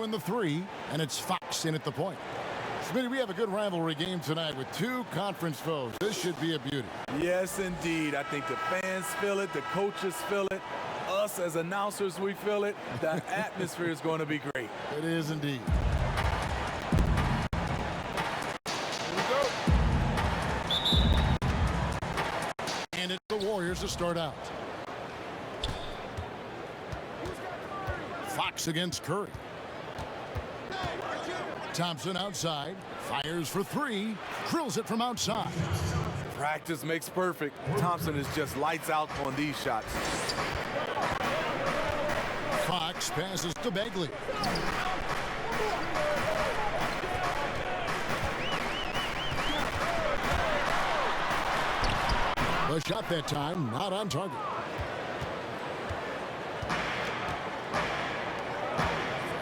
in the three, and it's Fox in at the point. Smitty, we have a good rivalry game tonight with two conference foes. This should be a beauty. Yes, indeed. I think the fans feel it, the coaches feel it, us as announcers, we feel it. The atmosphere is going to be great. It is indeed. And it's the Warriors to start out. Fox against Curry. Thompson outside, fires for three, drills it from outside. Practice makes perfect. Thompson is just lights out on these shots. Fox passes to Begley. The shot that time, not on target.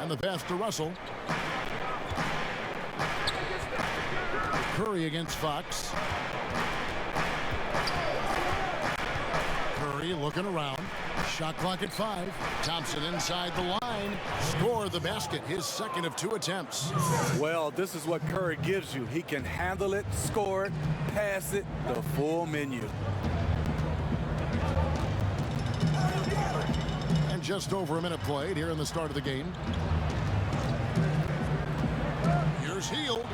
And the pass to Russell. Curry against Fox. Curry looking around. Shot clock at 5. Thompson inside the line. Score the basket. His second of 2 attempts. Well, this is what Curry gives you. He can handle it, score it, pass it, the full menu. And just over a minute played here in the start of the game. Here's Hield.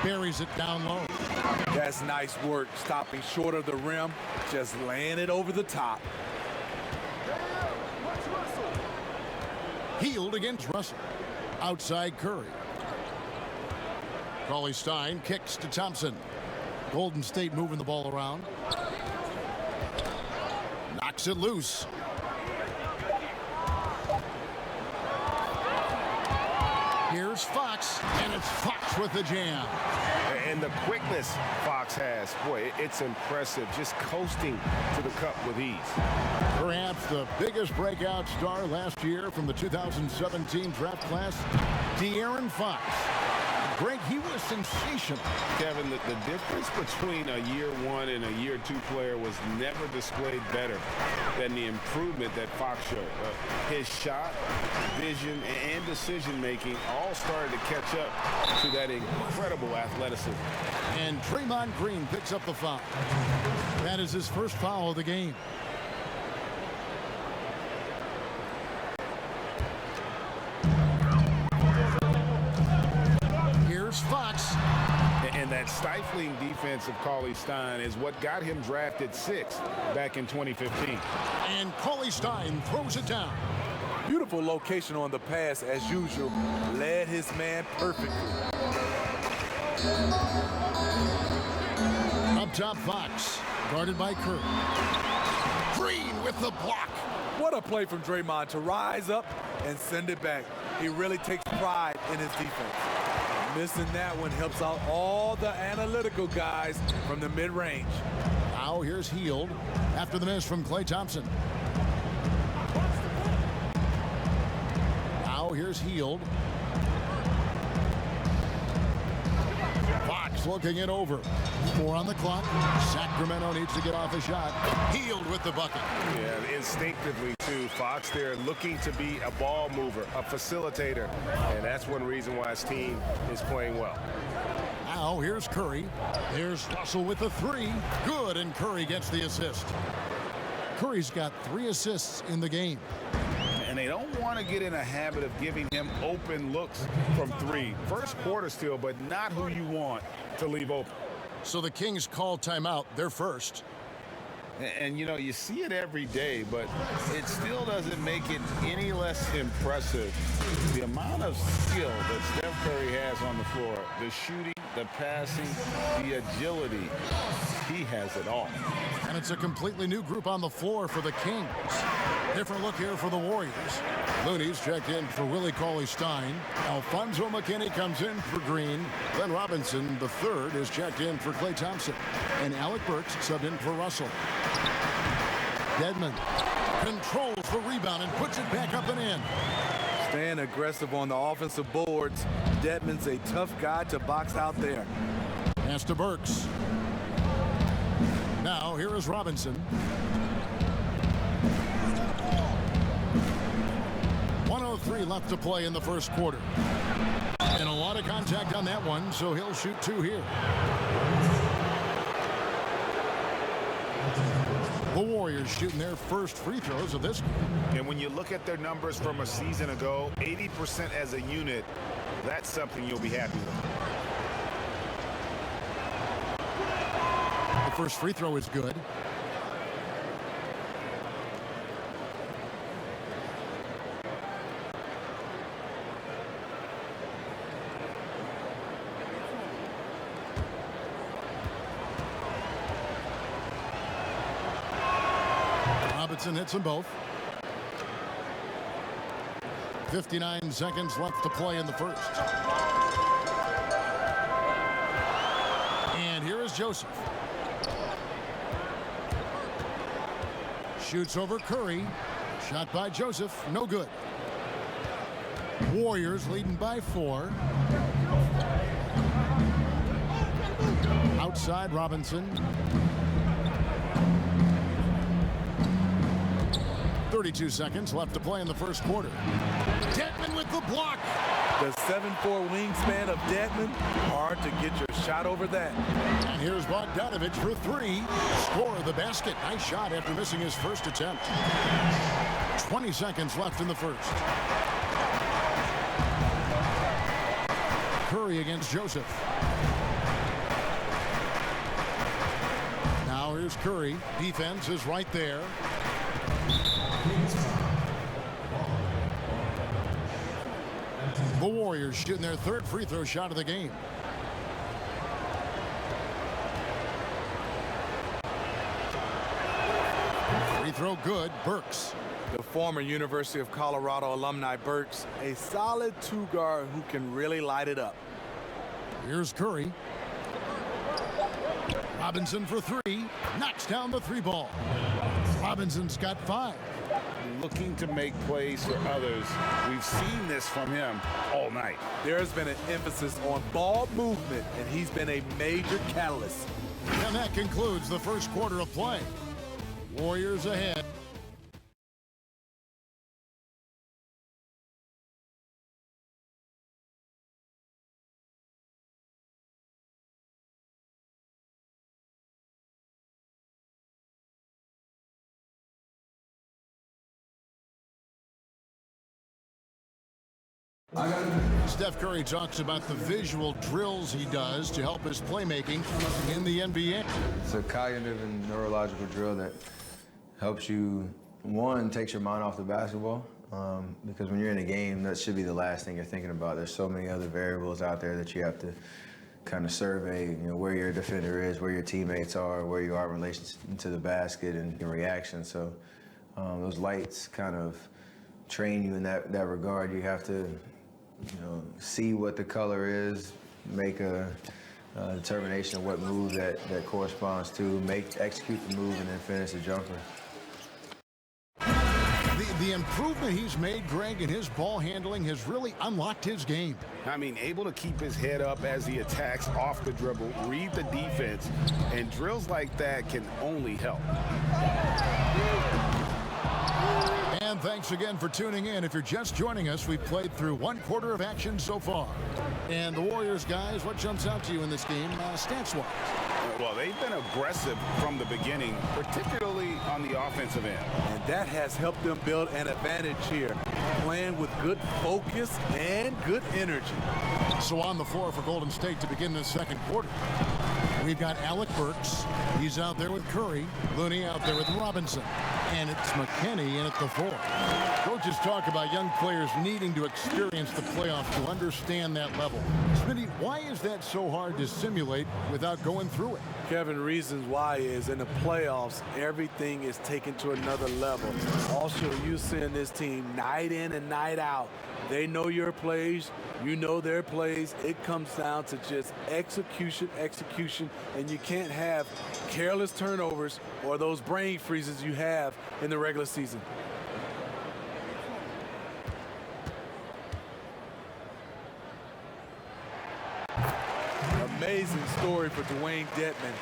Buries it down low. That's nice work, stopping short of the rim, just laying it over the top. Hield against Russell. Outside Curry. Cauley-Stein kicks to Thompson. Golden State moving the ball around. Knocks it loose. Here's Fox, and it's Fox with the jam. And the quickness Fox has, boy, it's impressive. Just coasting to the cup with ease. Perhaps the biggest breakout star last year from the 2017 draft class, De'Aaron Fox. Greg, he was sensational. Kevin, the difference between a year 1 and a year 2 player was never displayed better than the improvement that Fox showed. His shot, vision, and decision-making all started to catch up to that incredible athleticism. And Draymond Green picks up the foul. That is his first foul of the game. Here's Fox. And that stifling defense of Cauley-Stein is what got him drafted 6th back in 2015. And Cauley-Stein throws it down. Beautiful location on the pass as usual. Led his man perfectly. Up top, Fox. Guarded by Curry. Green with the block. What a play from Draymond to rise up and send it back. He really takes pride in his defense. Missing that one helps out all the analytical guys from the mid-range. Now here's Hield after the miss from Klay Thompson. Now here's Hield. Fox looking it over. 4 on the clock. Sacramento needs to get off a shot. Hield with the bucket. Yeah, instinctively, too. Fox there looking to be a ball mover, a facilitator. And that's one reason why his team is playing well. Now here's Curry. Here's Russell with the 3. Good, and Curry gets the assist. Curry's got 3 assists in the game. And they don't want to get in a habit of giving him open looks from 3. First quarter still, but not who you want to leave open. So the Kings call timeout. They're first. And you know, you see it every day, but it still doesn't make it any less impressive. The amount of skill that Steph Curry has on the floor, the shooting, the passing, the agility, he has it all. And it's a completely new group on the floor for the Kings. Different look here for the Warriors. Looney's checked in for Willie Cauley-Stein. Alfonso McKinney comes in for Green. Glenn Robinson, the third, is checked in for Klay Thompson. And Alec Burks subbed in for Russell. Dedmon controls the rebound and puts it back up and in. Staying aggressive on the offensive boards. Dedmon's a tough guy to box out there. Pass to Burks. Now here is 2:03 left to play in the first quarter. And a lot of contact on that one, so he'll shoot 2 here. The Warriors shooting their first free throws of this. And when you look at their numbers from a season ago, 80% as a unit, that's something you'll be happy with. The first free throw is good. Robinson hits them both. 59 seconds left to play in the first. And here is Joseph. Shoots over Curry. Shot by Joseph. No good. Warriors leading by 4. Outside Robinson. 32 seconds left to play in the first quarter. Dedmon with the block. The 7'4" wingspan of Dedmon. Hard to get your shot over that. And here's Bogdanovich for 3. Score of the basket. Nice shot after missing his first attempt. 20 seconds left in the first. Curry against Joseph. Now here's Curry. Defense is right there. The Warriors shooting their third free throw shot of the game. Free throw good. Burks. The former University of Colorado alumni Burks, a solid 2-guard who can really light it up. Here's Curry. Robinson for 3. Knocks down the 3 ball. Robinson's got 5. Looking to make plays for others. We've seen this from him all night. There's been an emphasis on ball movement, and he's been a major catalyst. And that concludes the first quarter of play. Warriors ahead. Steph Curry talks about the visual drills he does to help his playmaking in the NBA. It's a cognitive and neurological drill that helps you, one, takes your mind off the basketball, because when you're in a game, that should be the last thing you're thinking about. There's so many other variables out there that you have to kind of survey, where your defender is, where your teammates are, where you are in relation to the basket and your reaction. So those lights kind of train you in that regard. You have to see what the color is, make a determination of what move that corresponds to, execute the move, and then finish the jumper. The improvement he's made, Greg, in his ball handling has really unlocked his game. I mean, able to keep his head up as he attacks off the dribble, read the defense, and drills like that can only help. And thanks again for tuning in. If you're just joining us, we've played through 1 quarter of action so far. And the Warriors, guys, what jumps out to you in this game, stats-wise? Well, they've been aggressive from the beginning, particularly on the offensive end. And that has helped them build an advantage here, playing with good focus and good energy. So on the floor for Golden State to begin this second quarter, we've got Alec Burks. He's out there with Curry. Looney out there with Robinson. And it's McKinney in at the 4. Coaches talk about young players needing to experience the playoffs to understand that level. Smitty, why is that so hard to simulate without going through it? Kevin, reasons why is in the playoffs, everything is taken to another level. Also, you seeing this team night in and night out. They know your plays, you know their plays. It comes down to just execution, and you can't have careless turnovers or those brain freezes you have in the regular season. Amazing story for Dwayne Dedmon.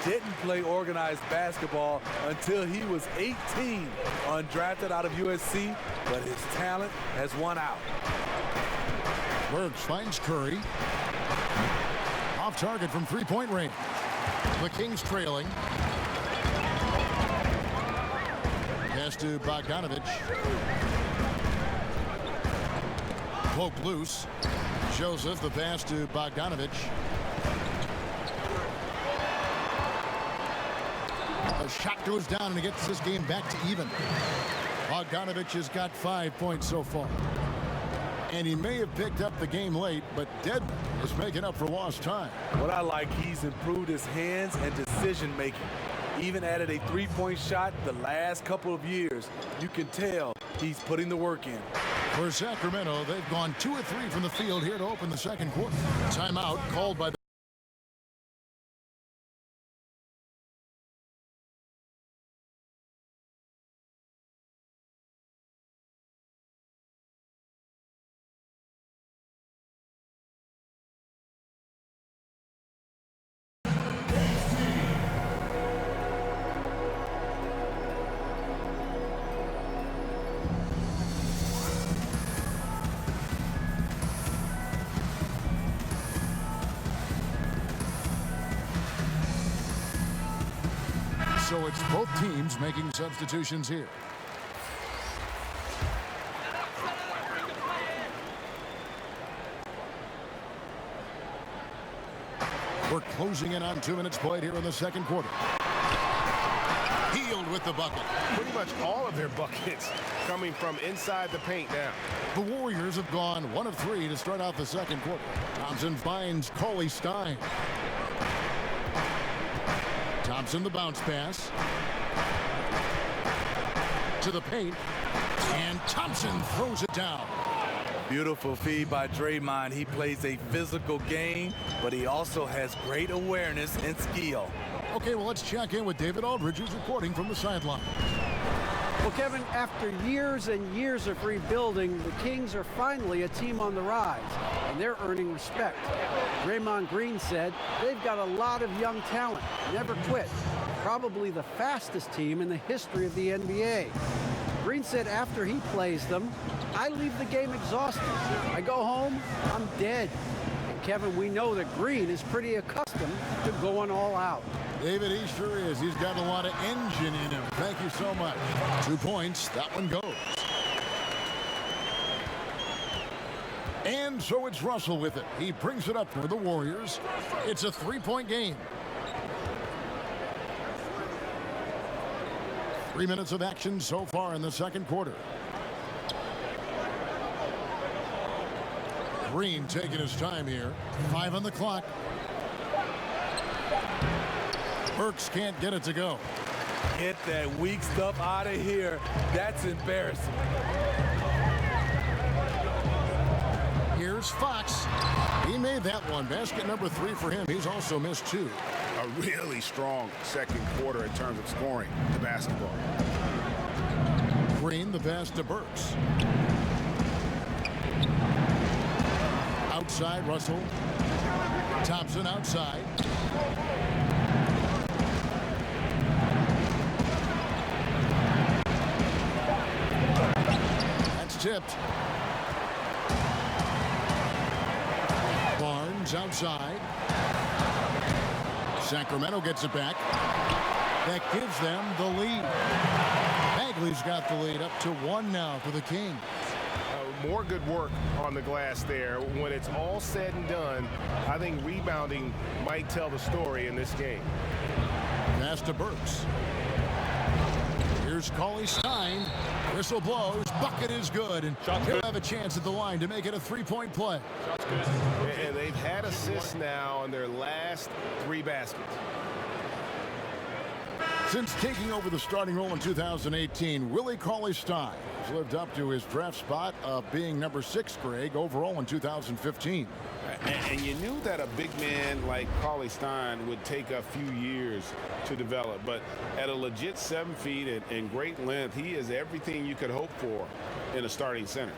didn't play organized basketball until he was 18, undrafted out of USC, but his talent has won out. Burks finds Curry. Off target from three-point range. The Kings trailing. Pass to Bogdanovich. Poke loose. Joseph, the pass to Bogdanovich. The shot goes down and it gets this game back to even. Bogdanovich has got 5 points so far. And he may have picked up the game late, but Dedmon is making up for lost time. What I like, he's improved his hands and decision making. Even added a three-point shot the last couple of years. You can tell he's putting the work in. For Sacramento, they've gone 2 of 3 from the field here to open the second quarter. Timeout called by the So it's both teams making substitutions here. We're closing in on 2 minutes played here in the second quarter. Healed with the bucket. Pretty much all of their buckets coming from inside the paint now. The Warriors have gone 1 of 3 to start out the second quarter. Thompson finds Cauley Stein. Thompson the bounce pass. To the paint. And Thompson throws it down. Beautiful feed by Draymond. He plays a physical game, but he also has great awareness and skill. Okay, well, let's check in with David Aldridge, who's reporting from the sideline. Well, Kevin, after years and years of rebuilding, the Kings are finally a team on the rise, and they're earning respect. Draymond Green said they've got a lot of young talent, never quit, probably the fastest team in the history of the NBA. Green said after he plays them, I leave the game exhausted. I go home, I'm dead. And Kevin, we know that Green is pretty accustomed to going all out. David, he sure is. He's got a lot of engine in him. Thank you so much. 2 points. That one goes. And so it's Russell with it. He brings it up for the Warriors. It's a 3-point game. 3 minutes of action so far in the second quarter. Green taking his time here. 5 on the clock. Burks can't get it to go. Get that weak stuff out of here. That's embarrassing. Here's Fox. He made that one. Basket number 3 for him. He's also missed 2. A really strong second quarter in terms of scoring the basketball. Green, the pass to Burks. Outside, Russell. Thompson outside. That's tipped. Barnes outside. Sacramento gets it back. That gives them the lead. Bagley's got the lead up to 1 now for the Kings. More good work on the glass there. When it's all said and done, I think rebounding might tell the story in this game. Pass to Burks. Here's Cauley Stein. Whistle blows. Bucket is good. And he'll have a chance at the line to make it a 3-point play. And they've had assists now on their last 3 baskets. Since taking over the starting role in 2018, Willie Cauley Stein has lived up to his draft spot of being number 6 Greg overall in 2015. And you knew that a big man like Cauley Stein would take a few years to develop, but at a legit 7 feet and great length, he is everything you could hope for in a starting center.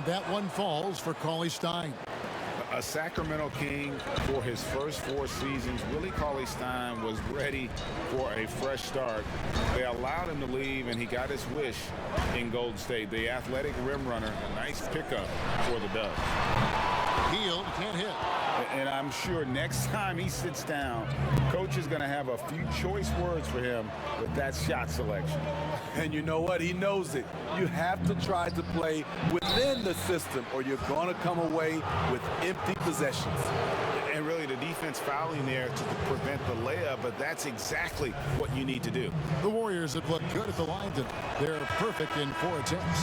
And that one falls for Cauley Stein. A Sacramento King for his first 4 seasons. Willie Cauley-Stein was ready for a fresh start. They allowed him to leave, and he got his wish in Golden State. The athletic rim runner, a nice pickup for the Dubs. Hield can't hit. And I'm sure next time he sits down, coach is going to have a few choice words for him with that shot selection. And you know what? He knows it. You have to try to play within the system, or you're going to come away with empty possessions. And really the defense fouling there to prevent the layup, but that's exactly what you need to do. The Warriors have looked good at the line tonight. They're perfect in 4 attempts.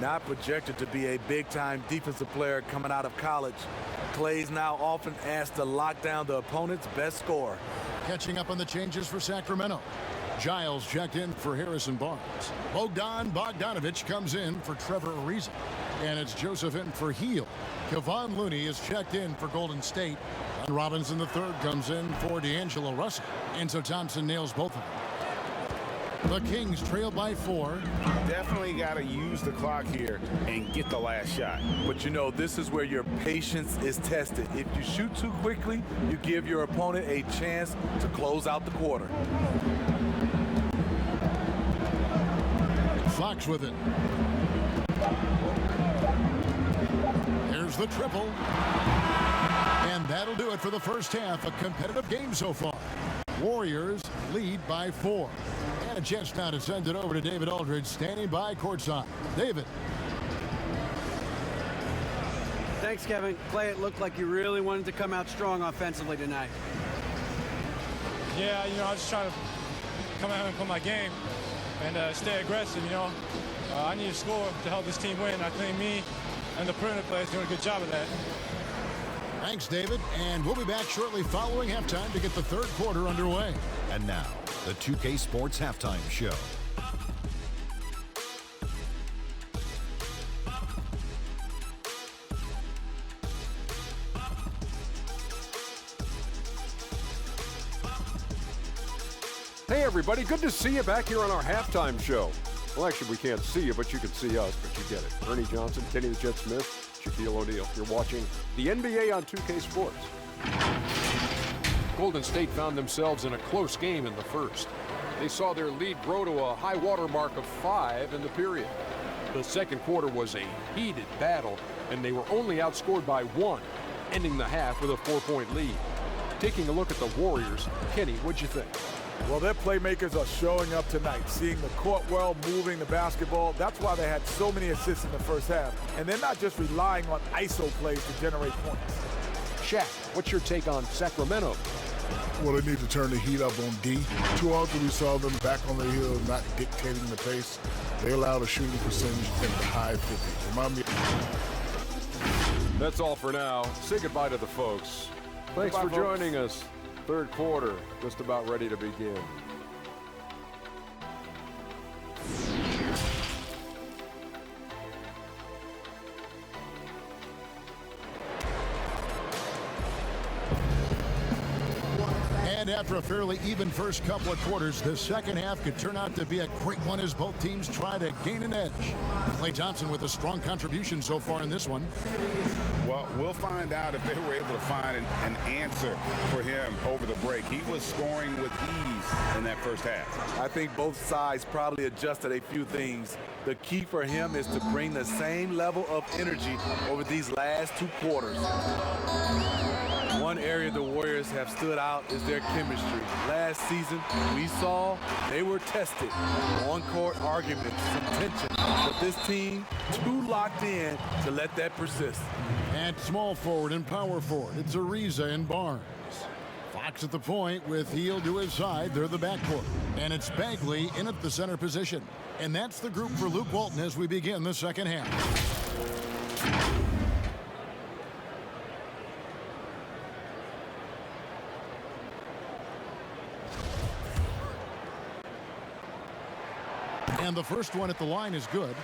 Not projected to be a big-time defensive player coming out of college. Clay's now often asked to lock down the opponent's best scorer. Catching up on the changes for Sacramento. Giles checked in for Harrison Barnes. Bogdan Bogdanovic comes in for Trevor Ariza. And it's Joseph in for Hield. Kevon Looney is checked in for Golden State. And Robinson III comes in for D'Angelo Russell. And so Thompson nails both of them. The Kings trail by 4. Definitely got to use the clock here and get the last shot. But you know, this is where your patience is tested. If you shoot too quickly, you give your opponent a chance to close out the quarter. Fox with it. Here's the triple. And that'll do it for the first half. A competitive game so far. Warriors lead by 4. And a chance now to send it over to David Aldridge, standing by courtside. David. Thanks, Kevin. Clay, it looked like you really wanted to come out strong offensively tonight. Yeah, you know, I was just trying to come out and play my game and stay aggressive, you know. I need to score to help this team win. I think me and the perimeter players doing a good job of that. Thanks, David. And we'll be back shortly following halftime to get the third quarter underway. And now, the 2K Sports Halftime Show. Hey, everybody. Good to see you back here on our halftime show. Well, actually, we can't see you, but you can see us, but you get it. Ernie Johnson, Kenny the Jet Smith, Shaquille O'Neal. You're watching the NBA on 2K Sports. Golden State found themselves in a close game in the first. They saw their lead grow to a high water mark of 5 in the period. The second quarter was a heated battle, and they were only outscored by 1, ending the half with a 4-point lead. Taking a look at the Warriors, Kenny, what'd you think? Well, their playmakers are showing up tonight, seeing the court well, moving the basketball. That's why they had so many assists in the first half. And they're not just relying on ISO plays to generate points. Shaq, what's your take on Sacramento? Well, they need to turn the heat up on D. Too often we saw them back on the hill, not dictating the pace. They allowed a shooting percentage in the high 50s. Remind me. That's all for now. Say goodbye to the folks. Thanks for joining us. Third quarter, just about ready to begin. And after a fairly even first couple of quarters, the second half could turn out to be a great one as both teams try to gain an edge. Klay Thompson with a strong contribution so far in this one. Well, we'll find out if they were able to find an answer for him over the break. He was scoring with ease in that first half. I think both sides probably adjusted a few things. The key for him is to bring the same level of energy over these last 2 quarters. One area the Warriors have stood out is their chemistry. Last season, we saw they were tested. On-court arguments, some tension. But this team, too locked in to let that persist. And small forward and power forward, it's Ariza and Barnes. Fox at the point with Hield to his side. They're the backcourt. And it's Bagley in at the center position. And that's the group for Luke Walton as we begin the second half. And the first one at the line is good.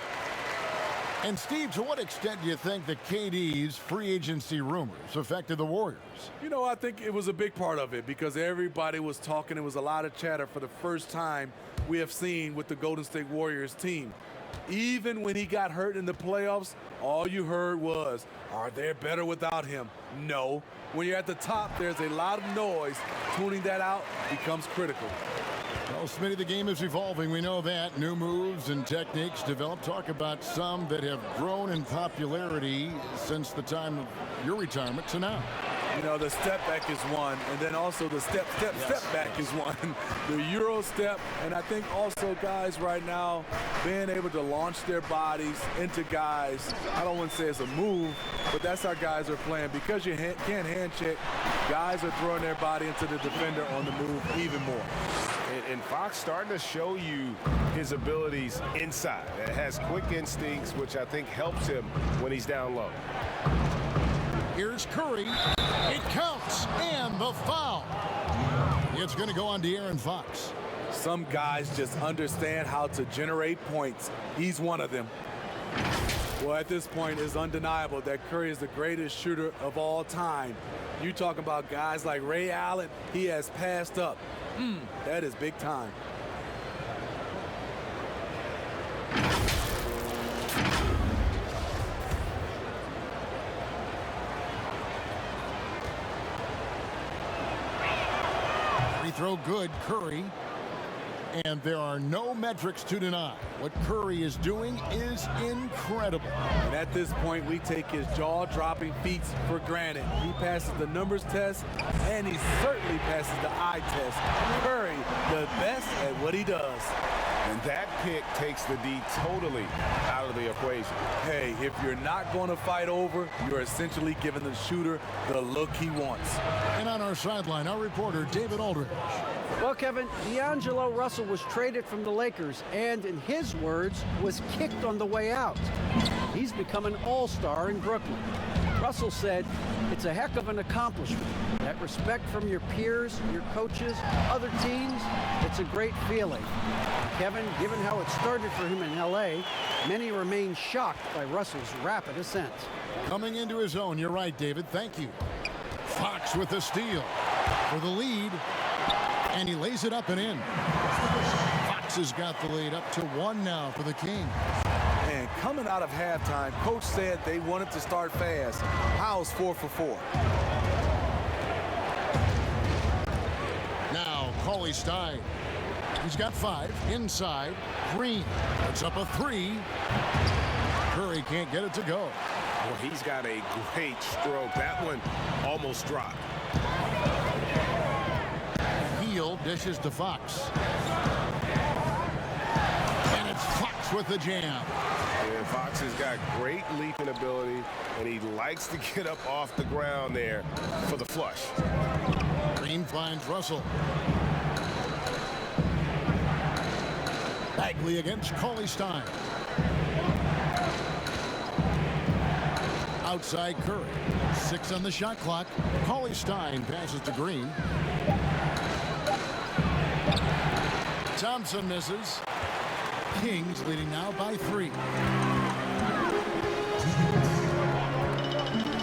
And Steve, to what extent do you think that KD's free agency rumors affected the Warriors? You know, I think it was a big part of it because everybody was talking. It was a lot of chatter for the first time we have seen with the Golden State Warriors team. Even when he got hurt in the playoffs, all you heard was, are they better without him? No. When you're at the top, there's a lot of noise. Tuning that out becomes critical. Well, Smitty, the game is evolving. We know that. New moves and techniques developed. Talk about some that have grown in popularity since the time of your retirement to now. You know, the step back is one, and then also the step back is one. The Euro step, and I think also guys right now being able to launch their bodies into guys. I don't want to say it's a move, but that's how guys are playing. Because you can't hand check, guys are throwing their body into the defender on the move even more. And Fox starting to show you his abilities inside. It has quick instincts, which I think helps him when he's down low. Here's Curry. It counts, and the foul. It's going to go on De'Aaron Fox. Some guys just understand how to generate points. He's one of them. Well, at this point, it's undeniable that Curry is the greatest shooter of all time. You talking about guys like Ray Allen, he has passed up. That is big time. Free throw good, Curry. And there are no metrics to deny. What Curry is doing is incredible. And at this point, we take his jaw-dropping feats for granted. He passes the numbers test, and he certainly passes the eye test. Curry, the best at what he does. And that pick takes the D totally out of the equation. Hey, if you're not going to fight over, you're essentially giving the shooter the look he wants. And on our sideline, our reporter, David Aldridge. Well, Kevin, D'Angelo Russell was traded from the Lakers and, in his words, was kicked on the way out. He's become an all-star in Brooklyn. Russell said, it's a heck of an accomplishment. That respect from your peers, your coaches, other teams, it's a great feeling. Kevin, given how it started for him in L.A., many remain shocked by Russell's rapid ascent. Coming into his own, you're right, David. Thank you. Fox with the steal for the lead. And he lays it up and in. Fox has got the lead up to 1 now for the Kings. And coming out of halftime, coach said they wanted to start fast. How's 4 for 4? Now, Cauley Stein. He's got 5 inside. Green puts up a 3. Curry can't get it to go. Well, he's got a great stroke. That one almost dropped. Dishes to Fox. And it's Fox with the jam. Yeah, Fox has got great leaping ability, and he likes to get up off the ground there for the flush. Green finds Russell. Bagley against Cauley Stein. Outside Curry. 6 on the shot clock. Cauley Stein passes to Green. Thompson misses. Kings leading now by 3.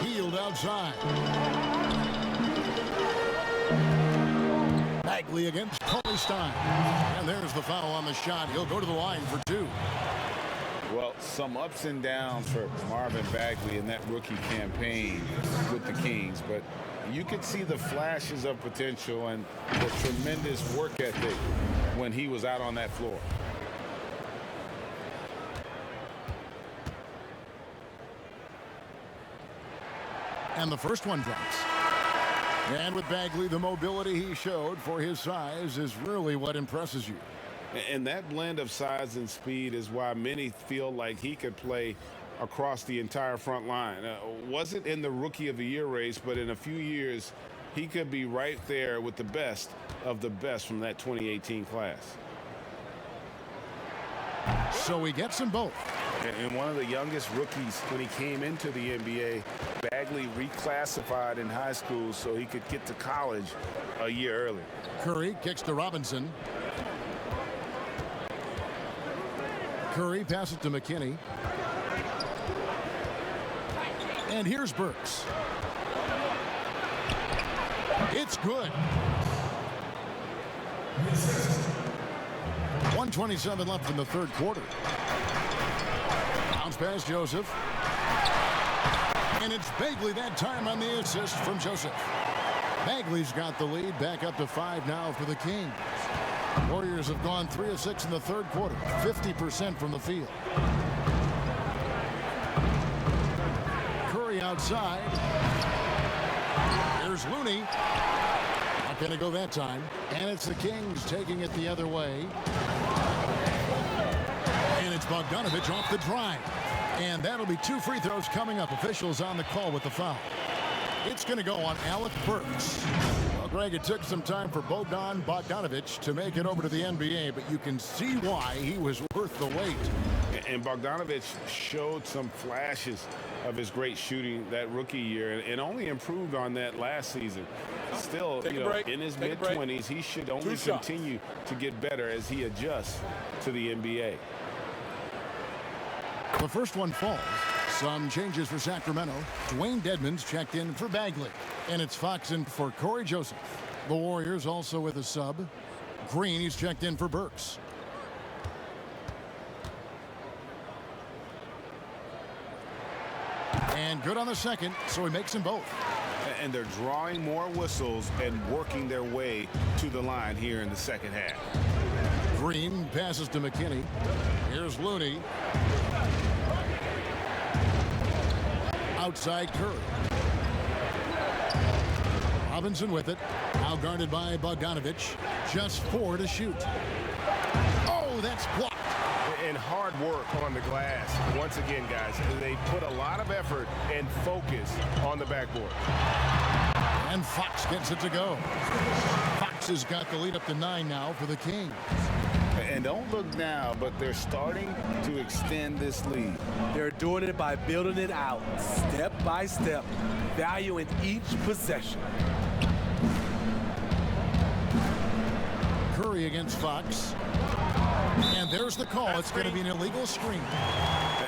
Healed outside. Bagley against Cauley Stein. And there's the foul on the shot. He'll go to the line for 2. Well, some ups and downs for Marvin Bagley in that rookie campaign with the Kings, but you could see the flashes of potential and the tremendous work ethic when he was out on that floor. And the first one drops. And with Bagley, the mobility he showed for his size is really what impresses you. And that blend of size and speed is why many feel like he could play across the entire front line. Wasn't in the Rookie of the Year race, but in a few years, he could be right there with the best of the best from that 2018 class. So he gets them both. And one of the youngest rookies when he came into the NBA, Bagley reclassified in high school so he could get to college a year early. Curry kicks to Robinson. Curry passes to McKinney. And here's Burks. It's good. 1:27 left in the third quarter. Bounce pass, Joseph. And it's Bagley that time on the assist from Joseph. Bagley's got the lead, back up to 5 now for the Kings. Warriors have gone 3 of 6 in the third quarter, 50% from the field. Curry outside. Here's Looney. Not going to go that time. And it's the Kings taking it the other way. And it's Bogdanovich off the drive. And that'll be 2 free throws coming up. Officials on the call with the foul. It's going to go on Alec Burks. Well, Greg, it took some time for Bogdanovich to make it over to the NBA, but you can see why he was worth the wait. And Bogdanovich showed some flashes of his great shooting that rookie year and only improved on that last season. Still, in his mid-20s, he should only continue to get better as he adjusts to the NBA. The first one falls. Some changes for Sacramento. Dwayne Dedmon's checked in for Bagley. And it's Fox in for Corey Joseph. The Warriors also with a sub. Green, he's checked in for Burks. And good on the second, so he makes them both. And they're drawing more whistles and working their way to the line here in the second half. Green passes to McKinney. Here's Looney. Outside Curry. Robinson with it. Now guarded by Bogdanovich. Just 4 to shoot. Oh, that's blocked. And hard work on the glass. Once again, guys, they put a lot of effort and focus on the backboard. And Fox gets it to go. Fox has got the lead up to 9 now for the Kings. And don't look now, but they're starting to extend this lead. They're doing it by building it out, step by step, valuing each possession. Curry against Fox. And there's the call. It's going to be an illegal screen.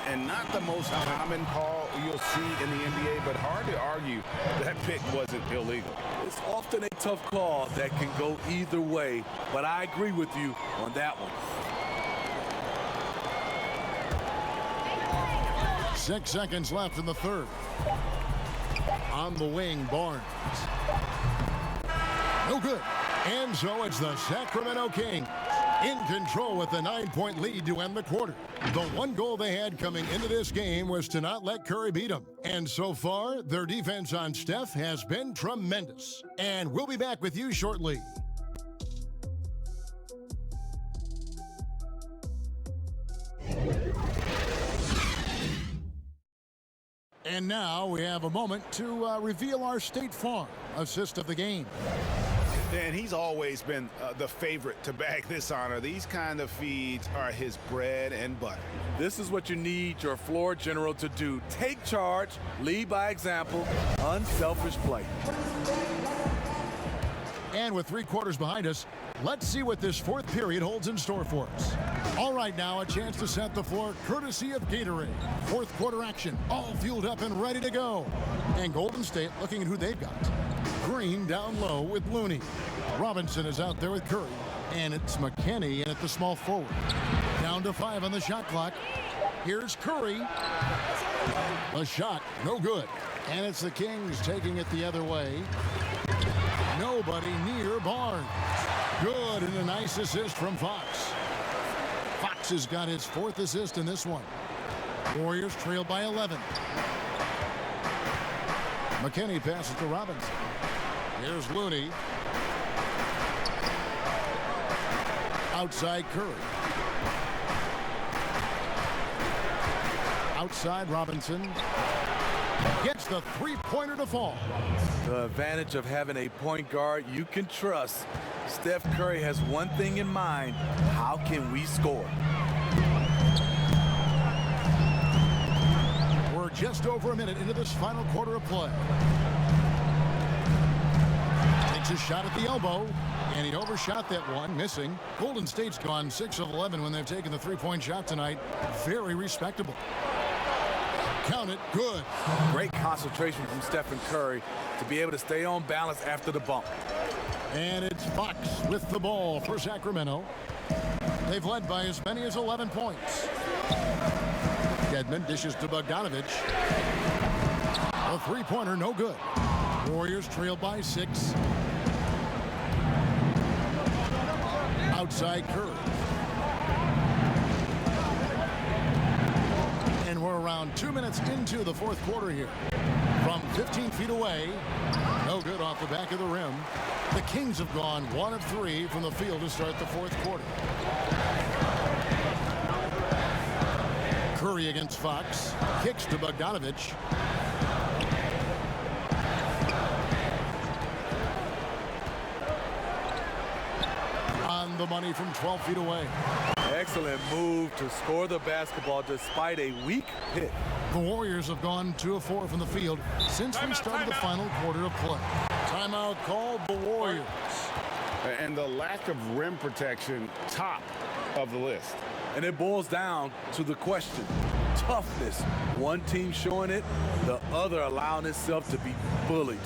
And not the most common call you'll see in the NBA, but hard to argue that pick wasn't illegal. It's often a tough call that can go either way, but I agree with you on that one. 6 seconds left in the third. On the wing, Barnes. No good. And so it's the Sacramento Kings in control with the 9-point lead to end the quarter. The one goal they had coming into this game was to not let Curry beat them. And so far, their defense on Steph has been tremendous. And we'll be back with you shortly. And now we have a moment to reveal our State Farm assist of the game. And he's always been the favorite to bag this honor. These kind of feeds are his bread and butter. This is what you need your floor general to do. Take charge, lead by example, unselfish play. And with 3 quarters behind us, let's see what this fourth period holds in store for us. All right, now a chance to set the floor courtesy of Gatorade. Fourth quarter action, all fueled up and ready to go. And Golden State looking at who they've got. Green down low with Looney. Robinson is out there with Curry. And it's McKinney in at the small forward. Down to 5 on the shot clock. Here's Curry. A shot, no good. And it's the Kings taking it the other way. Nobody near Barnes. Good, and a nice assist from Fox. Fox has got his 4th assist in this one. Warriors trail by 11. McKinney passes to Robinson. Here's Looney. Outside Curry. Outside Robinson. Gets the 3-pointer to fall. The advantage of having a point guard you can trust. Steph Curry has one thing in mind. How can we score? We're just over a minute into this final quarter of play. Takes a shot at the elbow, and he overshot that one, missing. Golden State's gone 6 of 11 when they've taken the 3-point shot tonight. Very respectable. Count it, good. Great concentration from Stephen Curry to be able to stay on balance after the bump. And it's Fox with the ball for Sacramento. They've led by as many as 11 points. Dedmon dishes to Bogdanovich. A three-pointer, no good. Warriors trail by 6. Outside Curry. And we're around 2 minutes into the fourth quarter here. From 15 feet away, no good off the back of the rim. The Kings have gone 1 of 3 from the field to start the fourth quarter. Curry against Fox. Kicks to Bogdanovich. On the money from 12 feet away. Excellent move to score the basketball despite a weak hit. The Warriors have gone 2 of 4 from the field since we started the final quarter of play. Timeout called the Warriors. And the lack of rim protection, top of the list. And it boils down to the question. Toughness. One team showing it, the other allowing itself to be bullied.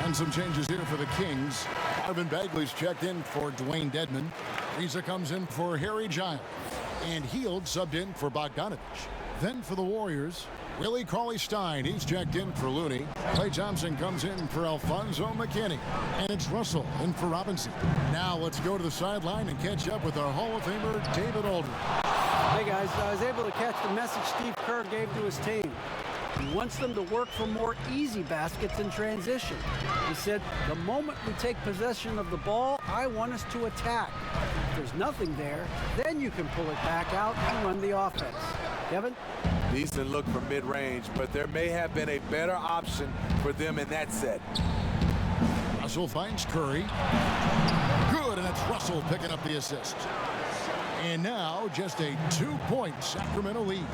And some changes here for the Kings. Marvin Bagley's checked in for Dwayne Dedmon. Reza comes in for Harry Giles. And Hield subbed in for Bogdanovich. Then for the Warriors, Willie Cauley-Stein. He's checked in for Looney. Klay Thompson comes in for Alfonso McKinney. And it's Russell in for Robinson. Now let's go to the sideline and catch up with our Hall of Famer, David Aldridge. Hey guys, I was able to catch the message Steve Kerr gave to his team. He wants them to work for more easy baskets in transition. He said, the moment we take possession of the ball, I want us to attack. If there's nothing there, then you can pull it back out and run the offense. Kevin? Decent look from mid-range, but there may have been a better option for them in that set. Russell finds Curry. Good, and it's Russell picking up the assist. And now just a 2-point Sacramento lead.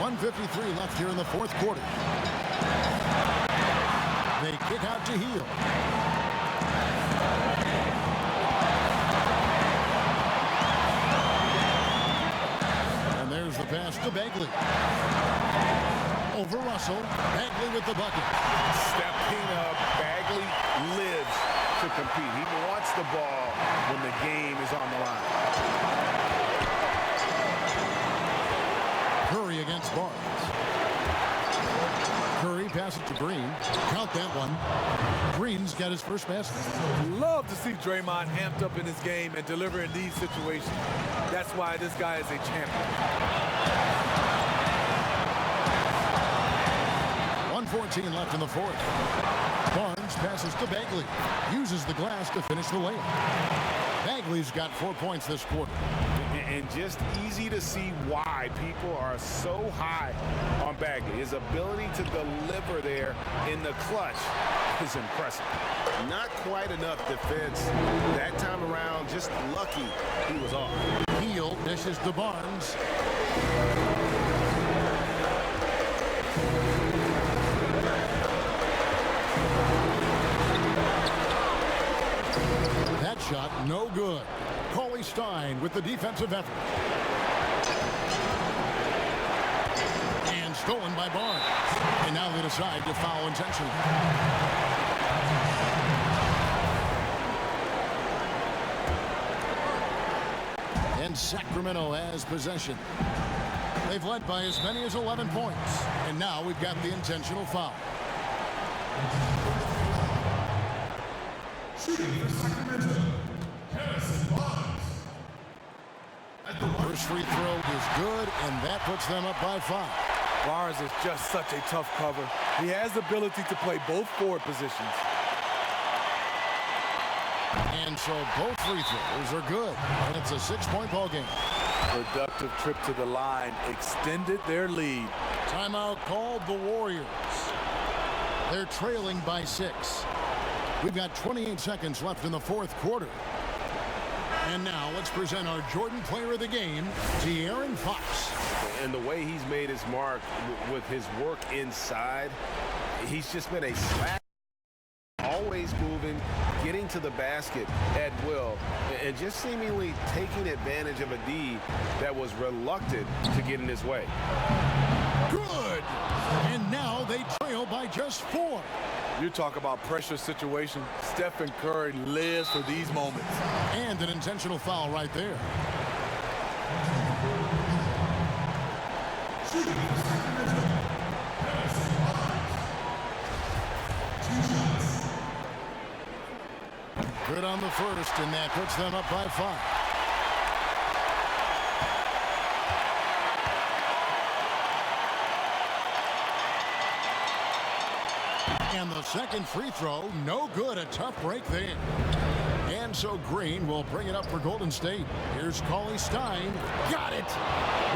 1:53 left here in the fourth quarter. They kick out to Hield. And there's the pass to Bagley. Over Russell. Bagley with the bucket. Stepping up, Bagley lives to compete. He wants the ball when the game is on the line. Curry against Barnes. Curry passes to Green. Count that one. Green's got his first basket. Love to see Draymond amped up in his game and deliver in these situations. That's why this guy is a champion. 1:14 left in the fourth. Barnes passes to Bagley. Uses the glass to finish the layup. Bagley's got 4 points this quarter. And just easy to see why people are so high on Bagley. His ability to deliver there in the clutch is impressive. Not quite enough defense that time around. Just lucky he was off. Hield dishes to Barnes. That shot no good. Cauley-Stein with the defensive effort. And stolen by Barnes. And now they decide to foul intentionally. And Sacramento has possession. They've led by as many as 11 points. And now we've got the intentional foul. Shooting for Sacramento. First free throw is good, and that puts them up by 5. Barnes is just such a tough cover. He has the ability to play both forward positions. And so both free throws are good, and it's a 6-point ball game. Productive trip to the line extended their lead. Timeout called the Warriors. They're trailing by 6. We've got 28 seconds left in the fourth quarter. And now let's present our Jordan Player of the Game, De'Aaron Fox. And the way he's made his mark with his work inside, he's just been a slack, always moving, getting to the basket at will, and just seemingly taking advantage of a D that was reluctant to get in his way. Good. And now they trail by just 4. You talk about pressure situation. Stephen Curry lives for these moments. And an intentional foul right there. Good on the first, and that puts them up by 5. And the second free throw, no good. A tough break there. And so Green will bring it up for Golden State. Here's Cauley Stein. Got it.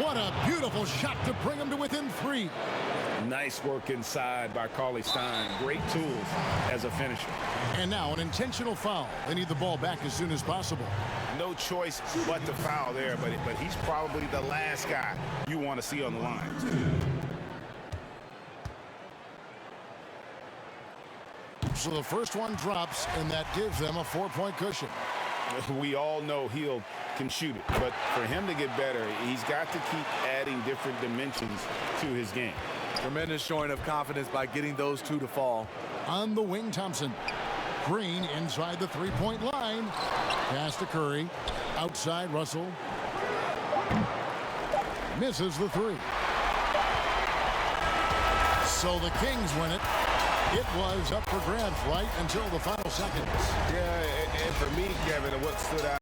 What a beautiful shot to bring him to within 3. Nice work inside by Cauley Stein. Great tools as a finisher. And now an intentional foul. They need the ball back as soon as possible. No choice but to foul there, but he's probably the last guy you want to see on the line. So the first one drops, and that gives them a 4-point cushion. We all know Hill can shoot it, but for him to get better, he's got to keep adding different dimensions to his game. Tremendous showing of confidence by getting those 2 to fall. On the wing, Thompson. Green inside the 3-point line. Pass to Curry. Outside, Russell. Misses the 3. So the Kings win it. It was up for grabs right until the final seconds. Yeah, and for me, Kevin, what stood out